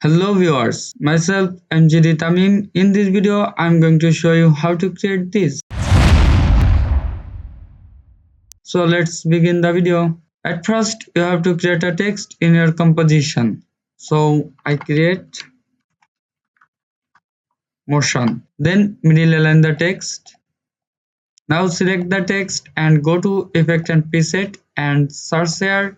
Hello viewers, myself mgdtamim. In this video, I'm going to show you how to create this. So let's begin the video. At first, you have to create a text in your composition. So I create motion. Then middle align the text. Now select the text and go to Effect and Preset and search here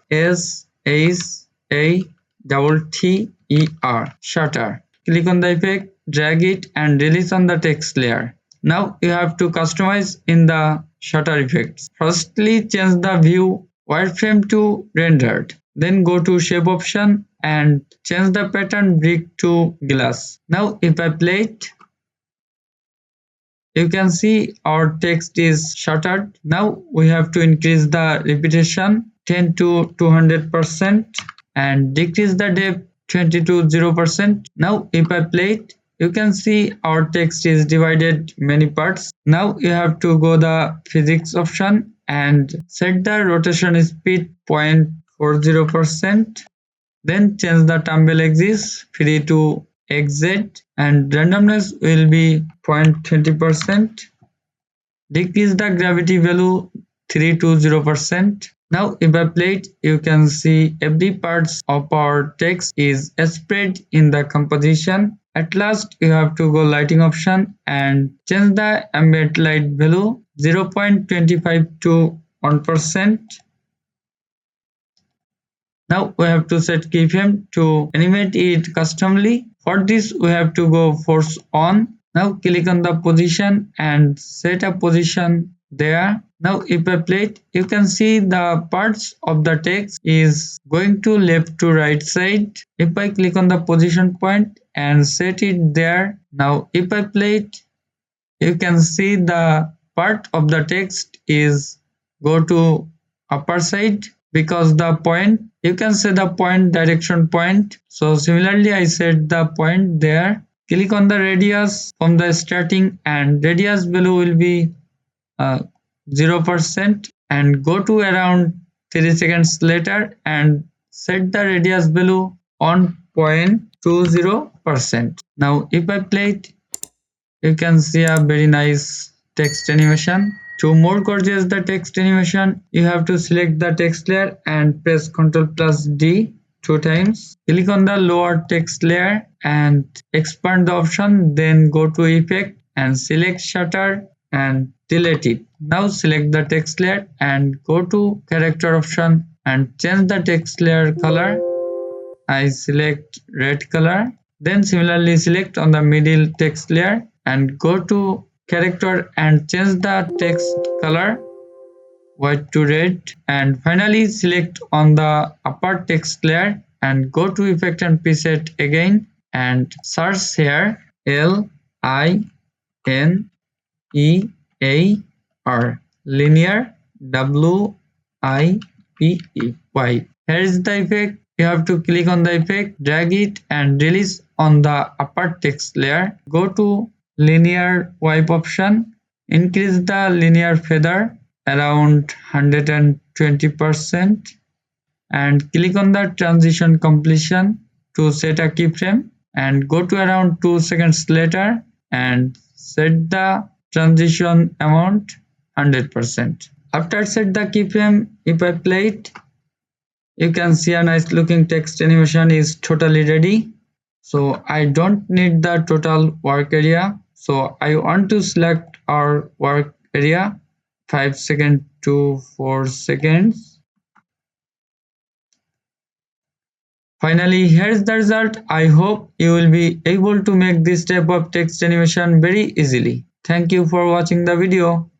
Shatter. Click on the effect, drag it and release on the text layer. Now you have to customize in the shutter effects. Firstly, change the view wireframe to rendered. Then go to shape option and change the pattern brick to glass. Now if I play it, you can see our text is shuttered. Now we have to increase the repetition 10 to 200% and decrease the depth 20 to 0%. Now if I play it, you can see our text is divided many parts. Now you have to go the physics option and set the rotation speed 0.40%. Then change the thumbnail axis free to XZ and randomness will be 0.20%. Decrease the gravity value 3 to 0%. Now if I play it, you can see every part of our text is spread in the composition. At last, you have to go lighting option and change the ambient light value 0.25 to 1%. Now we have to set keyframe to animate it customly. For this we have to go force on. Now click on the position and set a position there. Now if I play it, you can see the parts of the text is going to left to right side. If I click on the position point and set it there. Now if I play it, you can see the part of the text is go to upper side because the point, you can say the point direction point. So similarly I set the point there. Click on the radius from the starting and radius value will be 0% and go to around 3 seconds later and set the radius value on 0.20%. Now if I play it, you can see a very nice text animation. To more gorgeous the text animation, you have to select the text layer and press Ctrl plus D 2 times. Click on the lower text layer and expand the option, then go to effect and select shutter and delete it. Now select the text layer and go to character option and change the text layer color. I select red color. Then similarly select on the middle text layer and go to character and change the text color white to red, and finally select on the upper text layer and go to effect and preset again and search here LINEAR linear WIPE. Here is the effect. You have to click on the effect, drag it and release on the upper text layer. Go to linear wipe option, increase the linear feather around 120% and click on the transition completion to set a keyframe and go to around 2 seconds later and set the transition amount 100%. After set the keyframe, if I play it, you can see a nice looking text animation is totally ready. So I don't need the total work area. So I want to select our work area 5 seconds to 4 seconds. Finally, here's the result. I hope you will be able to make this type of text animation very easily. Thank you for watching the video.